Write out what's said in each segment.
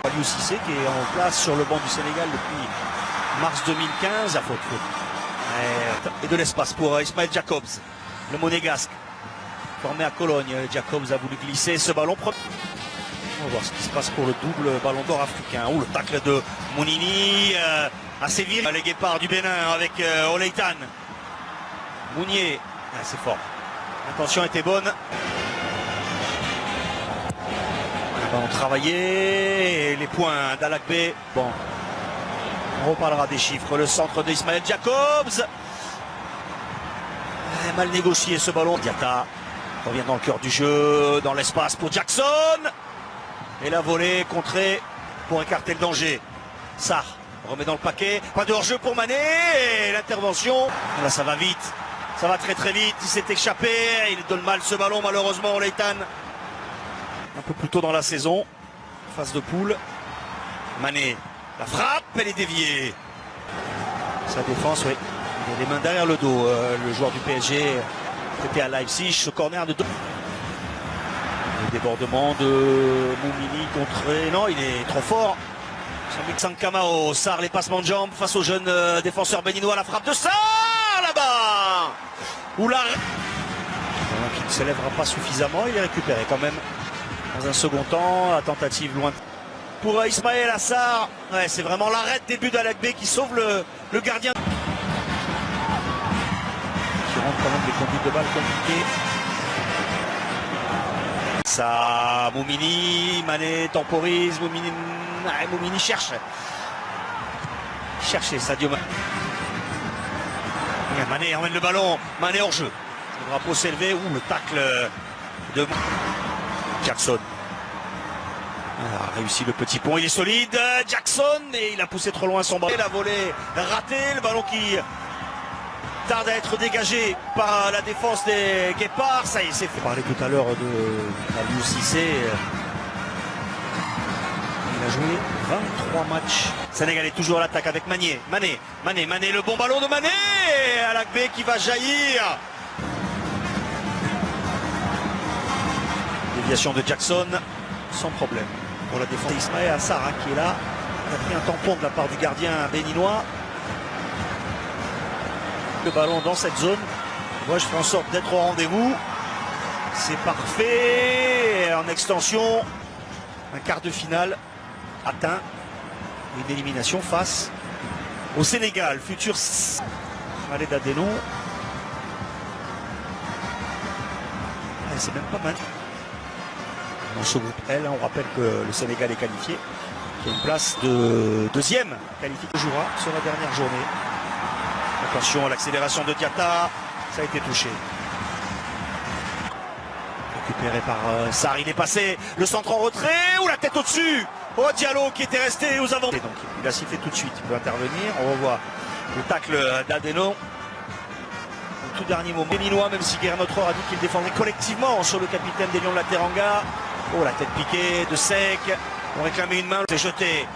Aliou Cissé qui est en place sur le banc du Sénégal depuis mars 2015 à faute. Et de l'espace pour Ismaël Jacobs, le monégasque, formé à Cologne. Jacobs a voulu glisser ce ballon. On va voir ce qui se passe pour le double ballon d'or africain. Le tacle de Mounini à Séville. Les Guépards du Bénin avec Oleitan. Mounier, c'est fort. L'intention était bonne. On travaillait les points d'Alakbé. Bon, on reparlera des chiffres. Le centre d'Ismaël Jacobs. Mal négocié ce ballon. Diatta revient dans le cœur du jeu, dans l'espace pour Jackson. Et la volée contrée pour écarter le danger. Sarr remet dans le paquet. Pas de hors-jeu pour Mané. Et l'intervention. Là, ça va vite. Ça va très très vite. Il s'est échappé. Il donne mal ce ballon, malheureusement, Oleitan. Un peu plus tôt dans la saison. Phase de poule. Mané. La frappe, elle est déviée. Sa défense, oui. Il a les mains derrière le dos. Le joueur du PSG était à Leipzig. Ce corner de dos. Le débordement de Moumini contre... Non, il est trop fort. Sankamao. Sarr, les passements de jambes face au jeune défenseur béninois. La frappe de Sarr là-bas. Oula. Qui ne s'élèvera pas suffisamment. Il est récupéré quand même. Dans un second temps, la tentative loin. Pour Ismaël Sarr, ouais, c'est vraiment l'arrêt de début d'Alakbé qui sauve le gardien. Qui rentre quand même des conduites de balle compliquées. Ça, Moumini, Mané temporise, Moumini cherche. Cherchez Sadio Mané. Mané emmène le ballon, Mané hors jeu. Le drapeau s'est levé, le tacle de Jackson. A réussi le petit pont, il est solide. Jackson, et il a poussé trop loin son ballon. La volée ratée, le ballon qui tarde à être dégagé par la défense des Guépards. Ça y est, c'est fait. On parlait tout à l'heure de Aliou Cissé. Il a joué 23 matchs. Sénégal est toujours à l'attaque avec Mané, le bon ballon de Mané. Alakbé qui va jaillir. Déviation de Jackson, sans problème. Pour la défense d'Ismaël Sarr qui est là. Il a pris un tampon de la part du gardien béninois. Le ballon dans cette zone. Moi je fais en sorte d'être au rendez-vous. C'est parfait. En extension, un quart de finale atteint. Une élimination face au Sénégal. Futur Malé d'Adeno. C'est même pas mal. Dans ce groupe L, on rappelle que le Sénégal est qualifié. Il y a une place de deuxième qualifié. Jouera sur la dernière journée. Attention à l'accélération de Diatta. Ça a été touché. Récupéré par Sarr. Il est passé. Le centre en retrait. Ou la tête au-dessus. Oh, Diallo qui était resté aux avant. Donc il a sifflé tout de suite. Il peut intervenir. On revoit le tacle d'Adeno. Au tout dernier moment. Béninois, même si Guerre Notre a dit qu'il défendrait collectivement sur le capitaine des Lions de la Teranga. Oh, la tête piquée de Sec. On réclamait une main. C'est jeté.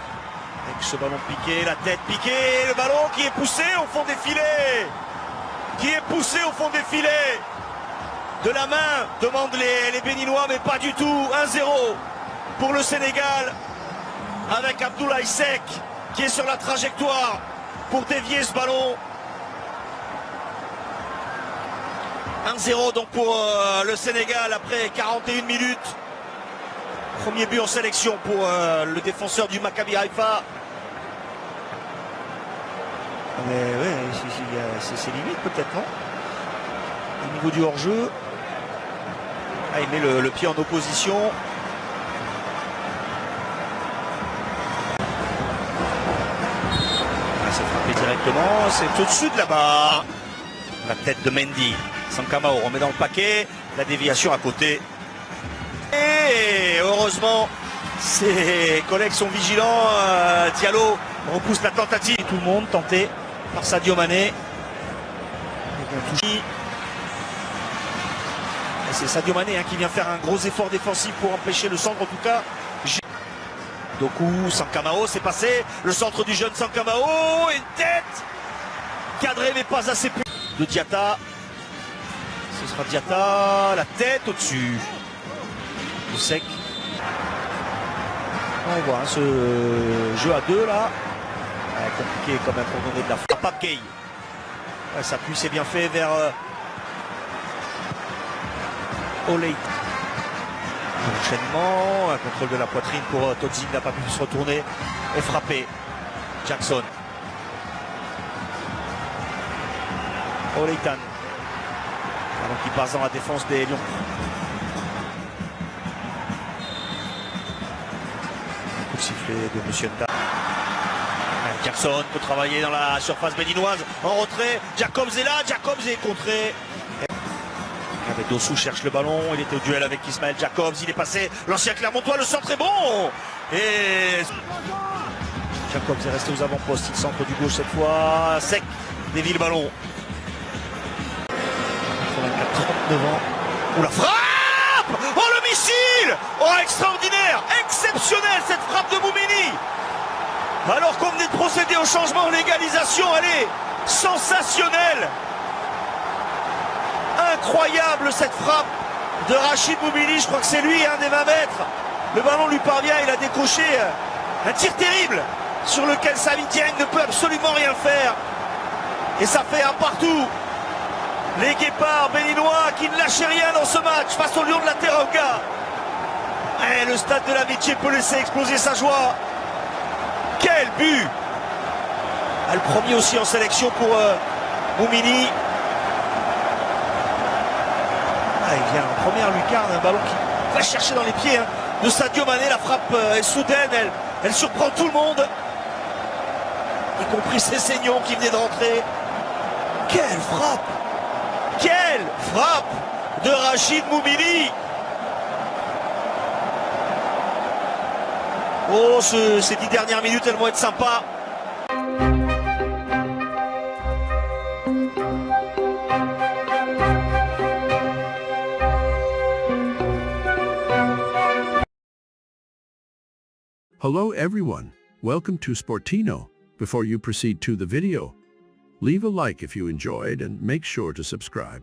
Avec ce ballon piqué, la tête piquée. Le ballon qui est poussé au fond des filets. De la main, demandent les Béninois, mais pas du tout. 1-0 pour le Sénégal. Avec Abdoulaye Seck qui est sur la trajectoire pour dévier ce ballon. 1-0 donc pour le Sénégal après 41 minutes. Premier but en sélection pour le défenseur du Maccabi Haïfa. Mais ouais, c'est limite peut-être, non? Au niveau du hors-jeu. Ah, il met le pied en opposition. Ah, c'est frappé directement. C'est au-dessus de la barre. La tête de Mendy. Sankamao remet dans le paquet. La déviation à côté. Et heureusement, ses collègues sont vigilants. Diallo repousse la tentative. Tout le monde tenté par Sadio Mané. Et c'est Sadio Mané qui vient faire un gros effort défensif pour empêcher le centre. En tout cas, Doku, Sankamao, c'est passé. Le centre du jeune Sankamao. Une tête cadrée mais pas assez plus. De Diatta. Ce sera Diatta. La tête au-dessus. Sec. On voit hein, ce jeu à deux là. Compliqué quand même pour donner de la frappe. Gay. Ça appuie, c'est bien fait vers Oley. Enchaînement, un contrôle de la poitrine pour Todzin, n'a pas pu se retourner et frapper. Jackson. Oleitan. Alors qui passe dans la défense des Lions. Coup de sifflet de Monsieur Nda. Jackson peut travailler dans la surface béninoise. En retrait, Jacobs est là, Jacobs est contré. Avec Dossou cherche le ballon, il était au duel avec Ismaël Jacobs, il est passé, l'ancien Clermontois, le centre est bon. Et Jacobs est resté aux avant-postes, il centre du gauche cette fois, sec, dévie le ballon. 39 ans, ou la frappe. Oh le missile. Oh extraordinaire, exceptionnel cette frappe de Moumini. Alors qu'on venait de procéder au changement en légalisation, elle est sensationnelle. Incroyable cette frappe de Rachid Moumini, je crois que c'est lui, un des 20 mètres. Le ballon lui parvient, il a décoché un tir terrible sur lequel Sami Dieng ne peut absolument rien faire. Et ça fait un partout. Les Guépards béninois qui ne lâchaient rien dans ce match face au Lion de la Teranga. Et le stade de l'Amitié peut laisser exploser sa joie. Quel but! Le premier aussi en sélection pour Moumini. Il vient en première lucarne, un ballon qui va chercher dans les pieds de Sadio Mané. La frappe est soudaine, elle surprend tout le monde, y compris ses saignons qui venaient de rentrer. Quelle frappe! Quelle frappe de Rachid Moumini! Oh, ces 10 dernières minutes, elles vont être sympas. Hello everyone, welcome to Sportino. Before you proceed to the video, leave a like if you enjoyed and make sure to subscribe.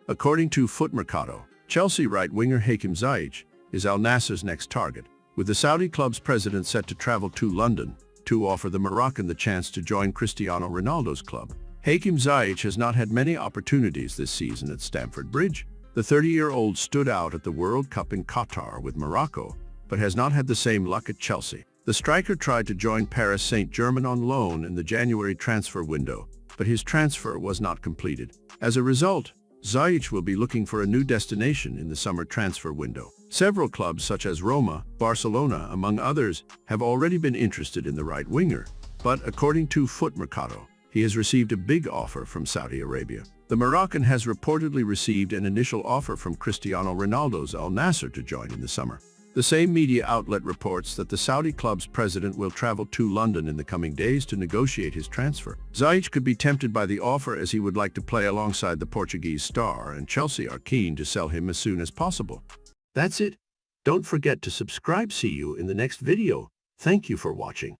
According to Footmercado, Chelsea right-winger Hakim Ziyech is Al Nassr's next target, with the Saudi club's president set to travel to London to offer the Moroccan the chance to join Cristiano Ronaldo's club. Hakim Ziyech has not had many opportunities this season at Stamford Bridge. The 30-year-old stood out at the World Cup in Qatar with Morocco, but has not had the same luck at Chelsea. The striker tried to join Paris Saint-Germain on loan in the January transfer window, but his transfer was not completed. As a result, Ziyech will be looking for a new destination in the summer transfer window. Several clubs such as Roma, Barcelona, among others, have already been interested in the right winger, but according to Footmercado, he has received a big offer from Saudi Arabia. The Moroccan has reportedly received an initial offer from Cristiano Ronaldo's Al Nassr to join in the summer. The same media outlet reports that the Saudi club's president will travel to London in the coming days to negotiate his transfer. Ziyech could be tempted by the offer as he would like to play alongside the Portuguese star, and Chelsea are keen to sell him as soon as possible. That's it. Don't forget to subscribe. See you in the next video. Thank you for watching.